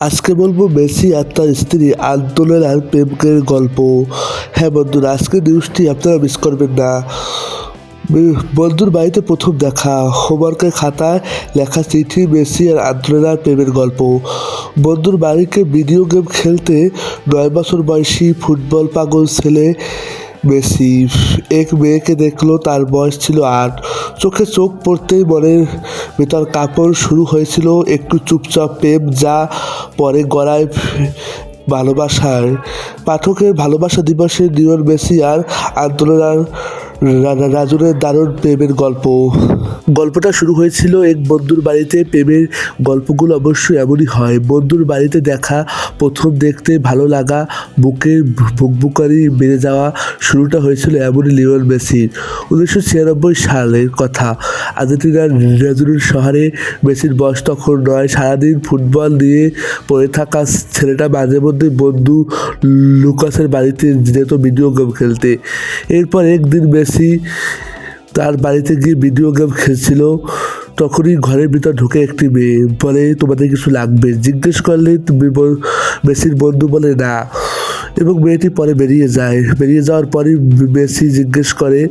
আজকে বলবো মেসি আর তার স্ত্রী আন্তোনেলার প্রেমের গল্প। হ্যাঁ বন্ধুরা, আজকের নিউজটি আপনারা মিস করবেন না। বন্ধুর বাড়িতে প্রথম দেখা, হোমওয়ার্কের খাতায় লেখা চিঠি, মেসি আর আন্তোনেলার প্রেমের গল্প। বন্ধুর বাড়িতে ভিডিও গেম খেলতে 9 বছর বয়সী ফুটবল পাগল ছেলে মেসি এক মেয়েকে দেখলো, তার বয়স ছিল 8। চোখে চোখ পড়তেই মনের ভেতর কাঁপন শুরু হয়েছিল একটু চুপচাপ প্রেম, যা পরে গড়ায় ভালোবাসার। পাঠকের ভালোবাসা দিবসে লিওনেল মেসি আর আন্তোনেলার রাজনের দারুণ প্রেমের গল্প। গল্পটা শুরু হয়েছিল এক বন্ধুর বাড়িতে। প্রেমের গল্পগুলো অবশ্যই এমনই হয়। বন্ধুর বাড়িতে দেখা, প্রথম দেখতে ভালো লাগা, বুকের ভুকভুকানি বেড়ে যাওয়া। শুরুটা হয়েছিল এমনই লিওনেল মেসির। 1996 সালের কথা। আর্জেন্টিনার রেজুরির শহরে। মেসির বয়স তখন 9। সারাদিন ফুটবল নিয়ে পড়ে থাকা ছেলেটা মাঝে মধ্যে বন্ধু লুকাসের বাড়িতে যেত ভিডিও গেম খেলতে। এরপর একদিন মেসি তার বাড়িতে গিয়ে ভিডিও গেম খেলছিল। তখনই ঘরের ভিতর ঢুকে একটি মেয়ে, বলে তোমাদের কিছু লাগবে। জিজ্ঞেস করলে মেসির বন্ধু বলে না, এবং মেয়েটি পরে বেরিয়ে যায়। বেরিয়ে যাওয়ার পরই মেসি জিজ্ঞেস করে,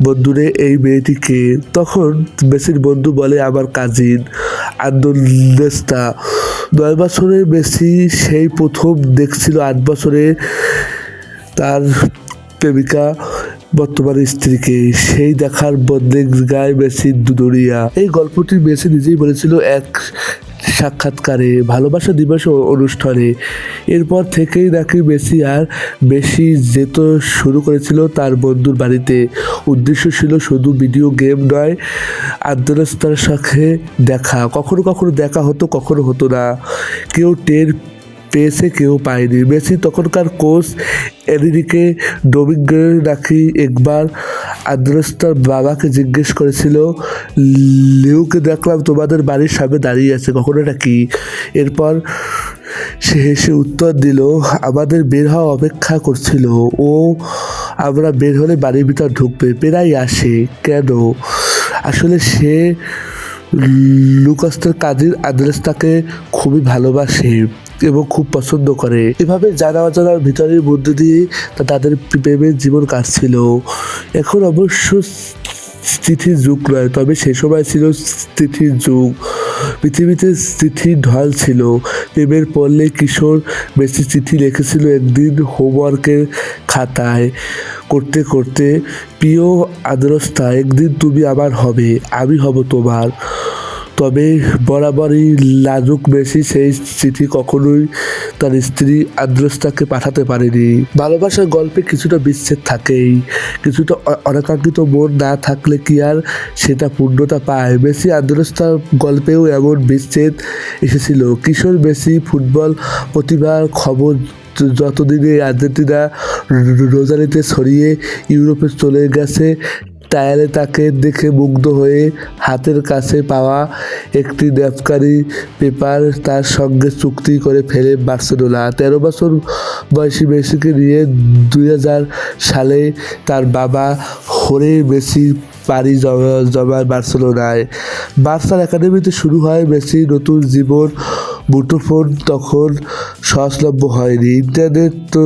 বন্ধুরে এই মেয়েটি কে? তখন মেসির বন্ধু বলে, আমার কাজিন আন্দোনেস্তা। 9 বছরের মেসি সেই প্রথম দেখছিল 8 বছরে তার প্রেমিকা, বর্তমানে স্ত্রীকে। সেই দেখার বদলে গায়ে মেসির দুদুরিয়া। এই গল্পটি মেসি নিজেই বলেছিল এক সাক্ষাৎকারে, ভালোবাসা দিবস অনুষ্ঠানে। এরপর থেকেই নাকি মেসি আর বেশি যেত শুরু করেছিল তার বন্ধুর বাড়িতে। উদ্দেশ্য ছিল শুধু ভিডিও গেম নয়, আন্তোনেস্তার সাথে দেখা। কখনো কখনো দেখা হতো, কখনো হতো না। কেউ টের পেয়েছে, কেউ পায়নি। মেসি তখনকার কোচ এনরিকে ডোমিঙ্গুয়েজ নাকি একবার আন্তোনেস্তার বাবাকে জিজ্ঞেস করেছিল, লিওকে দেখলাম তোমাদের বাড়ির সামনে দাঁড়িয়ে আছে, কখনোটা কি? এরপর সে হেসে উত্তর দিল, আমাদের বের হওয়া অপেক্ষা করছিল। ও আমরা বের হলে বাড়ির ভিতর ঢুকবে, প্রায় আসে। কেন? আসলে সে লুকাসের কাজিন আন্দ্রেসকে খুবই ভালোবাসে এবং খুব পছন্দ করে। এভাবে জানা অজানার ভিতরের মধ্যে দিয়ে তাদের প্রেমের জীবন কাটছিল। এখন অবশ্য চিঠির যুগ নয়, তবে সে সময় ছিল চিঠির যুগ। পৃথিবীতে চিঠির ঢল ছিল। প্রেমের পড়লে কিশোর মেসি চিঠি লিখেছিল একদিন হোমওয়ার্কের খাতায় করতে করতে, প্রিয় আদ্রস্তা, একদিন তুমি আমার হবে, আমি হব তোমার। তবে বরাবরই লাজুক মেসি সেই চিঠি কখনোই তার স্ত্রী আদ্রস্তাকে পাঠাতে পারেনি। ভালোবাসার গল্পে কিছুটা বিচ্ছেদ থাকেই, কিছুটা অনাকাঙ্ক্ষিত মন না থাকলে কি আর সেটা পূর্ণতা পায়? মেসি আদ্রস্তার গল্পেও এমন বিচ্ছেদ এসেছিল। কিশোর মেসি ফুটবল প্রতিভার খবর যতদিনে আর্জেন্টিনা রোজারিতে ছড়িয়ে ইউরোপে চলে গেছে, টায়ারে তাকে দেখে মুগ্ধ হয়ে হাতের কাছে পাওয়া একটি ন্যাপকারি পেপার তার সঙ্গে চুক্তি করে ফেলে বার্সেলোনা। 13 বছর বয়সী মেসিকে নিয়ে 2000 সালে তার বাবা হোরে মেসি পাড়ি জমায় বার্সেলোনায়। বার্সার একাডেমিতে শুরু হয় মেসির নতুন জীবন। মুঠোফোন তখন সহজলভ্য হয়নি, ইন্টারনেট তো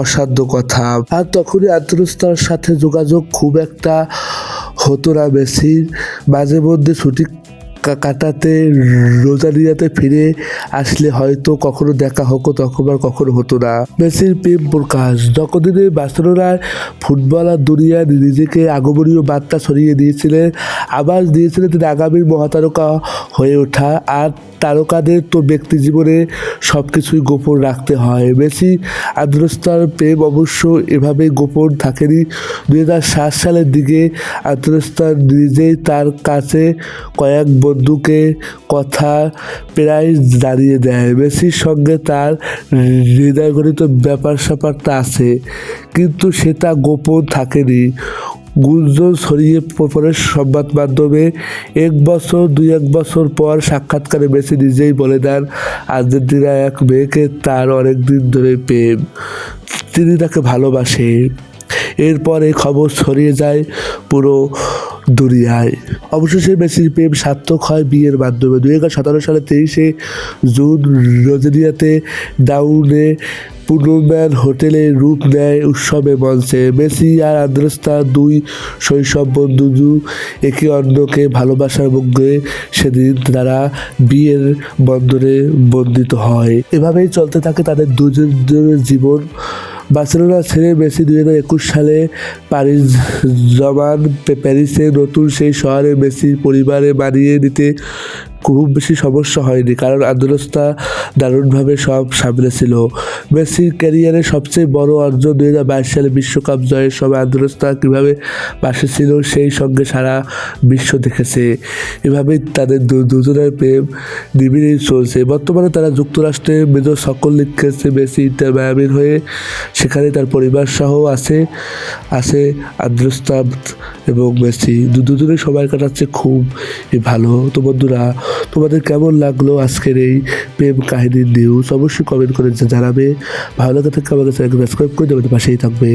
অসাধ্য কথা। আর তখনই আন্তোনেস্তার সাথে যোগাযোগ খুব একটা হতো না মেসির। মাঝে মধ্যে ছুটি কাটাতে রোজারিয়াতে ফিরে আসলে হয়তো কখনো দেখা হতো, কখনো হতো না। মেসির প্রেম প্রকাশ যতদিনে বার্সেলোনায় ফুটবল আর দুনিয়ায় নিজেকে আগমনীয় বার্তা ছড়িয়ে দিয়েছিলেন, আবার দিয়েছিলেন তিনি আগামীর মহাতারকা হয়ে ওঠা। আর তারকাদের তো ব্যক্তি জীবনে সব কিছুই গোপন রাখতে হয়। মেসি আন্তোনেস্তার প্রেম অবশ্য এভাবেই গোপন থাকেনি। 2007 সালের দিকে আন্তোনেস্তা নিজেই তার কাছে কয়েক বন্ধুকে কথা প্রায় জানিয়ে দেয়, মেসির সঙ্গে তার হৃদয়গঠিত ব্যাপার স্যাপারটা আছে, কিন্তু সেটা গোপন থাকেনি। গুঞ্জন ছড়িয়ে পড়ে সংবাদ মাধ্যমে। 1-2 বছর পর সাক্ষাৎকারে মেসি নিজেই বলে দেন, আর্জেন্টিনা এক মেয়েকে তার অনেকদিন ধরে প্রেম, তিনি তাকে ভালোবাসে। এরপর এই খবর ছড়িয়ে যায় পুরো দুনিয়ায়। অবশেষে মেসির প্রেম সার্থক হয় বিয়ের মাধ্যমে। 2017 সালে 23শে জুন রোজেরিয়াতে ডাউনে পুনর্ম্যান হোটেলে রূপ নেয় উৎসবে মঞ্চে। মেসি আর আন্দ্রেস্তা দুই শৈশব বন্ধু একে অন্যকে ভালোবাসার মুখে সেদিন তারা বিয়ের বন্ধনে বন্দিত হয়। এভাবেই চলতে থাকে তাদের দুজনের জীবন। বার্সেলোনা ছেড়ে মেসি 2021 সালে প্যারিস জমান। প্যারিসে নতুন সেই শহরে মেসির পরিবারে মানিয়ে নিতে খুব বেশি সমস্যা হয়নি, কারণ আন্দ্রেস্তা দারুণভাবে সব সামলেছিল। মেসির ক্যারিয়ারের সবচেয়ে বড় অর্জন 2022 সালে বিশ্বকাপ জয়ের সময় আন্দ্রেস্তা কীভাবে পাশে ছিল সেই সঙ্গে সারা বিশ্ব দেখেছে। এভাবেই তাদের দুজনের প্রেম নিবিড়েই চলছে। বর্তমানে তারা যুক্তরাষ্ট্রে মেজর সকল লিগ খেলছে। মেসি ইন্টার মায়ামির হয়ে, সেখানে তার পরিবার সহ আছে আন্দ্রেস্তা এবং মেসি। দুজনেই সময় কাটাচ্ছে খুব ভালো। তো বন্ধুরা, তোমাদের কেমন লাগলো আজকের এই প্রেম কাহিনীর নিউজ? অবশ্যই কমেন্ট করে জানাবে। ভালো লাগে থাকলে আমাদের চ্যানেলকে সাবস্ক্রাইব করে দেবে, পাশেই থাকবে।